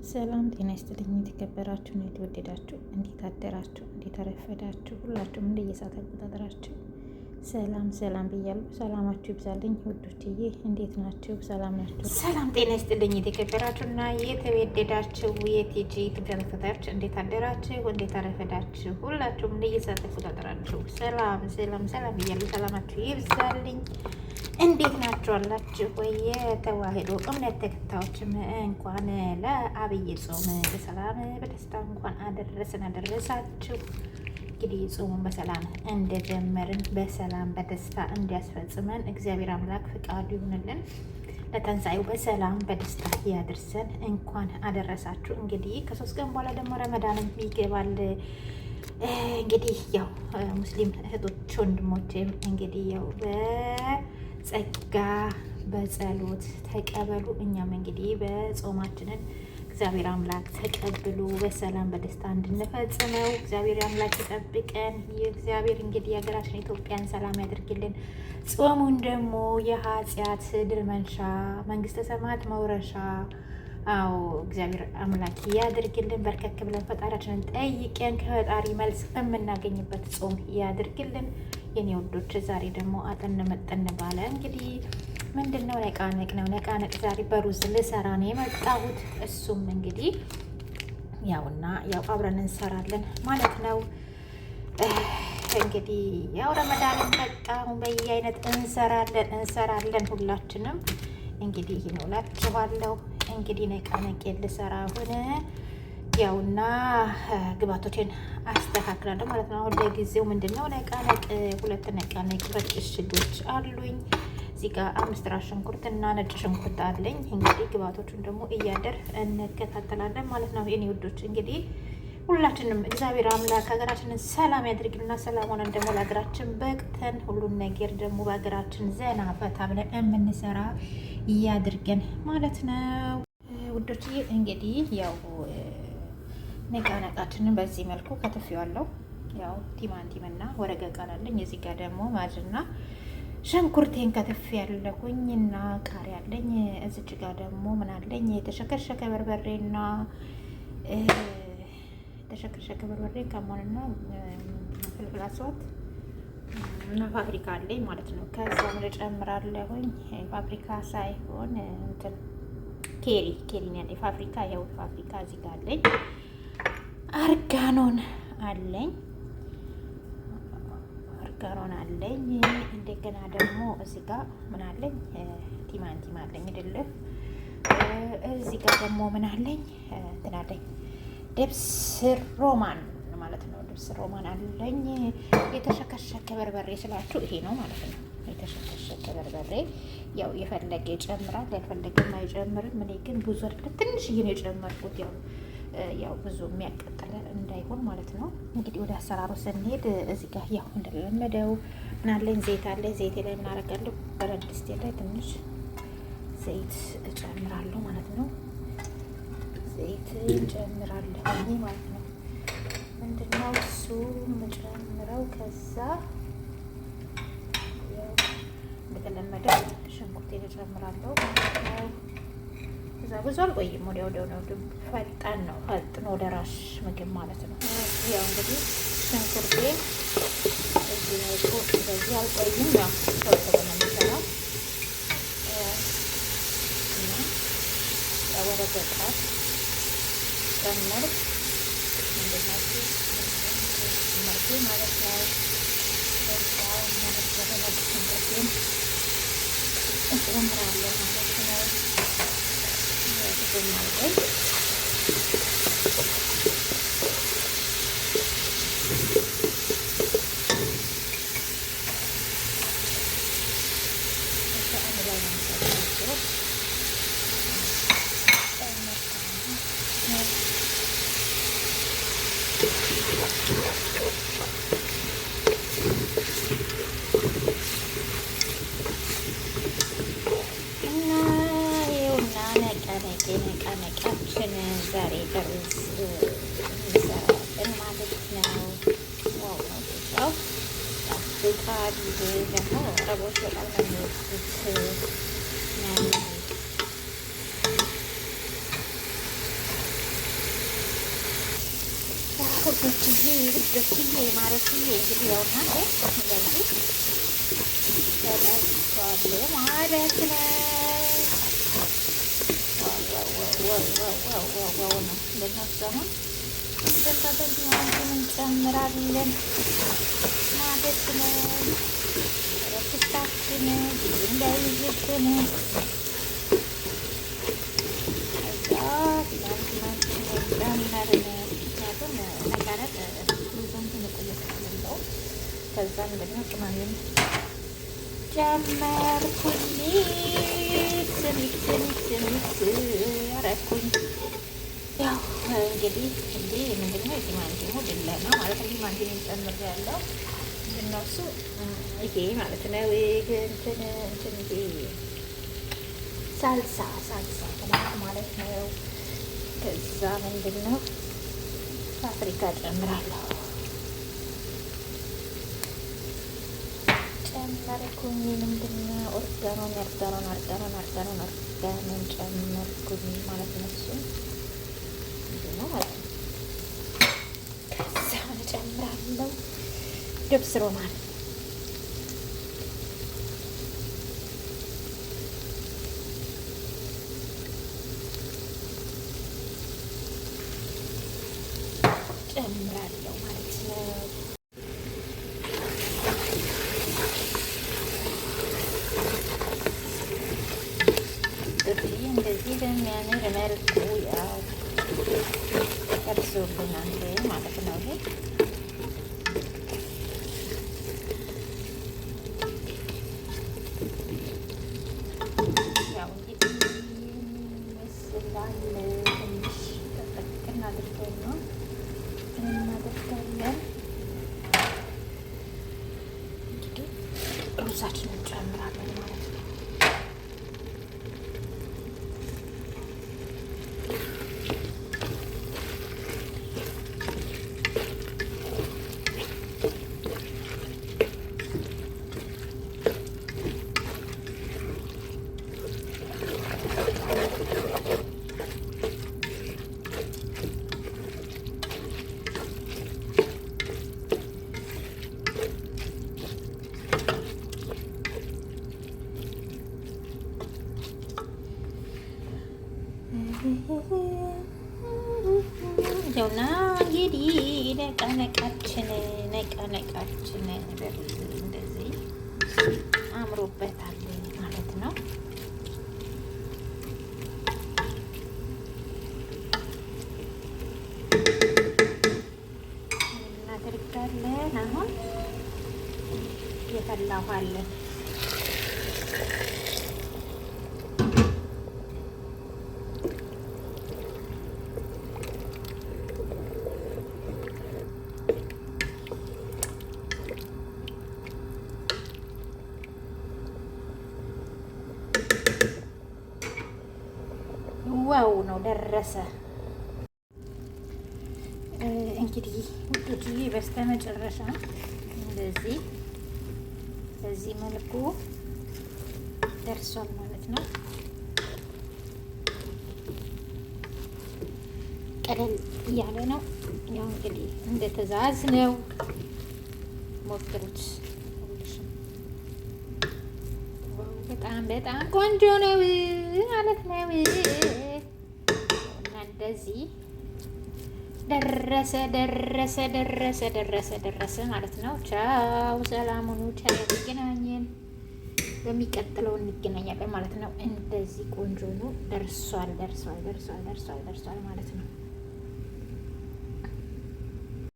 ሰላም ጤና ይስጥልኝ። የተከበራችሁ ነው የተወደዳችሁ፣ እንዴት አደራችሁ? እንዴት አረፈዳችሁ? ሁላችሁም እንደየሰዓት አቆጣጠራችሁ ሰላም ሰላም ብያለሁ። ሰላማችሁ ይብዛልኝ ውዶችዬ፣ እንዴት ናችሁ? ሰላም ናችሁ? ሰላም ጤና ይስጥልኝ። የተከበራችሁ እና የተወደዳችሁ የቲጂ ተከታታዮች እንዴት አደራችሁ? እንዴት አረፈዳችሁ? ሁላችሁም እንደየሰዓት አቆጣጠራችሁ ሰላም ሰላም ሰላም ብያለሁ። ሰላማችሁ ይብዛልኝ። እንዴት ናችሁ አላችሁ ወይ? የተዋህዶ እምነት ተከታዮችም እንኳን ለአብይ ጾም በሰላም በደስታ እንኳን አደረሳችሁ። እንግዲህ ጾሙን በሰላም እንደጀመርን በሰላም በደስታ እንዲያስፈጽመን እግዚአብሔር አምላክ ፍቃዱ ይሁንልን። ለትንሣኤው በሰላም በደስታ ያድርሰን። እንኳን አደረሳችሁ። እንግዲህ ከ3 ቀን በኋላ ደግሞ ረመዳንም ይገባል። እንግዲህ ያው ሙስሊም እህቶች ወንድሞቼም እንግዲህ ያው ጸጋ በጸሎት ተቀበሉ። እኛም እንግዲህ በጾማችንን እግዚአብሔር አምላክ ተቀብሎ በሰላም በደስታ እንድንፈጽመው እግዚአብሔር አምላክ ይጠብቀን። የእግዚአብሔር እንግዲህ የሀገራችን ኢትዮጵያን ሰላም ያደርግልን። ጾሙን ደግሞ የኃጢአት ድል መንሻ መንግስተ ሰማያት መውረሻ እግዚአብሔር አምላክ ያድርግልን። በርከክ ብለን ፈጣሪያችንን ጠይቀን ከፈጣሪ መልስ የምናገኝበት ጾም ያድርግልን። የኔ ወዶች ዛሬ ደግሞ አጠን መጠን ባለ እንግዲህ ምንድነው ነቃነቅ ነው። ነቃነቅ ዛሬ በሩዝ ልሰራ ነው የመጣሁት። እሱም እንግዲህ ያውና ያው አብረን እንሰራለን ማለት ነው። እንግዲህ ያው ረመዳንን መጣ፣ በየአይነት እንሰራለን ሁላችንም። እንግዲህ ይሄን እላችኋለሁ። እንግዲህ ነቃነቅ ልሰራ ሆነ ያውና ግባቶችን አስተካክላለሁ ማለት ነው። አሁን ለጊዜው ምንድነው ነቃነቅ 2 ነቃነቅ እሽጎች አሉኝ። እዚህ ጋር 5 ራስ ሽንኩርት እና ነጭ ሽንኩርት አለኝ። እንግዲህ ግባቶቹን ደግሞ እያደር እንከታተላለን ማለት ነው። የኔ ውዶች እንግዲህ ሁላችንም እግዚአብሔር አምላክ ሀገራችንን ሰላም ያድርግልና ሰላም ሆነን ደግሞ ለሀገራችን በቅተን ሁሉን ነገር ደግሞ በሀገራችን ዘና ፈታ ብለን የምንሰራ እያድርገን ማለት ነው ውዶች። እንግዲህ ያው ነቃነቃችንን በዚህ መልኩ ከትፌዋለሁ። ያው ቲማቲም እና ወረቀ አለኝ። እዚህ ጋር ደግሞ ማጅና ሽንኩርቴን ከትፌ ያለሁኝ እና ቃሪያ አለኝ። እዚች ጋር ደግሞ ምን አለኝ? የተሸከሸከ በርበሬና የተሸከሸከ በርበሬ ከሞንና ፍልፍል አስዋት እና ፋብሪካ አለኝ ማለት ነው። ከዛ ምን ጨምራለሁኝ? ፋብሪካ ሳይሆን እንትን ኬሪ ነው ፋብሪካ። ያው ፋብሪካ እዚህ ጋር አለኝ። አርጋኖን አለኝ። እንደገና ደግሞ እዚህ ጋር ምን አለኝ? ቲማቲም አለኝ አይደለ? እዚህ ጋር ደግሞ ምን አለኝ? እንትን አለኝ ደብስ ሮማን ማለት ነው። ደብስ ሮማን አለኝ። የተሸከሸከ በርበሬ ስላችሁ ይሄ ነው ማለት ነው። የተሸከሸከ በርበሬ ያው የፈለገ ይጨምራል፣ ያልፈለገም አይጨምርም። እኔ ግን ብዙ አይደለም ትንሽዬ ነው የጨመርኩት ያው ብዙ የሚያቀጥል እንዳይሆን ማለት ነው። እንግዲህ ወደ አሰራሩ ስንሄድ እዚህ ጋር ያው እንደለመደው ምን አለኝ? ዘይት አለ። ዘይት ላይ ምን አደርጋለሁ? ብረት ድስቴ ላይ ትንሽ ዘይት እጨምራለሁ ማለት ነው። ዘይት እጨምራለሁ ማለት ነው። ምንድነው እሱ የምጨምረው? ከዛ ያው እንደተለመደው ሽንኩርቴን እጨምራለሁ ማለት ነው። እዛ ብዙ አልቆይም። ወዲያው ነው ፈጣን ነው፣ ፈጥኖ ደራሽ ምግብ ማለት ነው። ያው እንግዲህ ሽንኩርቴ እዚህ ነው እንደዚህ አልቆይም። ያው ተወሰነ ነው የሚሰራው እና ወደ ገጣት ጨምር እንደናችሁ መርቴ ማለት ነው። ያው ማለት ነው ሽንኩርቴን እጨምራለሁ ማለት ነው። ነቃነቃችን ዛሬ ደርስ እንሰራለን ማለት ነው። ዋው ነው ብቻው ፍቃድ ደግሞ አረቦች በጣም ነው የሚወዱት። ውዶችዬ ውዶችዬ ማረችዬ እንግዲህ ያው እናንተ እንደዚህ ተጠብሷል ማለት ነው። ዋው ነው ለነሱ አሁን እንጨምራለን ማለት ነው። ረፍታችን ጊዜ እንዳይዝብን እዛ ቲማቲማችንን ጨመርን። ምክንያቱም ነቃረጥ ብዙም መቆየት አለው። ከዛም ደግሞ ቅመምን ጨመርኩኝ ሚክስ አረኩኝ። ያው እንግዲህ ምንድነው ቲማቲሙ ድለና ማለት ነው። ቲማቲም ጨምሬያለሁ። እነሱ ይሄ ማለት ነው እንትን ሳልሳ ማለት ነው። ከዛ ምንድነው ፓፕሪካ ጨምራለሁ። ጨመርኩኝ ምንድነው ኦርጋኖን ጨመርኩኝ ማለት ነው። እሱ ምንድነው ማለት ነው። ከዛ ጨምራለሁ ድብስ ሮማን ጨምራለሁ ማለት ነው። እንደዚህ በሚያምር መልኩ ያው ደርሶልናል ማለት ነው። ያው እንግዲህ ይመስላል። ትንሽ ጠቅጥቅ አድርገን ነው እናደርጋለን። እንግዲህ ሩዛችንን እንጨምራለን ማለት ነው። ይኸውና እንግዲህ ነቃነቃችን እንደዚህ አምሮበታል ማለት ነው። እናደርጋለን። አሁን የፈላ ውሃ አለን። ዋው ነው ደረሰ። እንግዲህ ውዶችዬ በስተመጨረሻ እንደዚህ በዚህ መልኩ ደርሷል ማለት ነው። ቀለል እያለ ነው። ያው እንግዲህ እንደ ትዕዛዝ ነው። ሞክሩት። በጣም ቆንጆ ነው ማለት ነው። እና እንደዚህ ደረሰ ማለት ነው። ቻው፣ ሰላሙኑ ቻው፣ ያገናኘን። በሚቀጥለው እንገናኛለን ማለት ነው። እንደዚህ ቆንጆ ነው። ደርሷል ማለት ነው።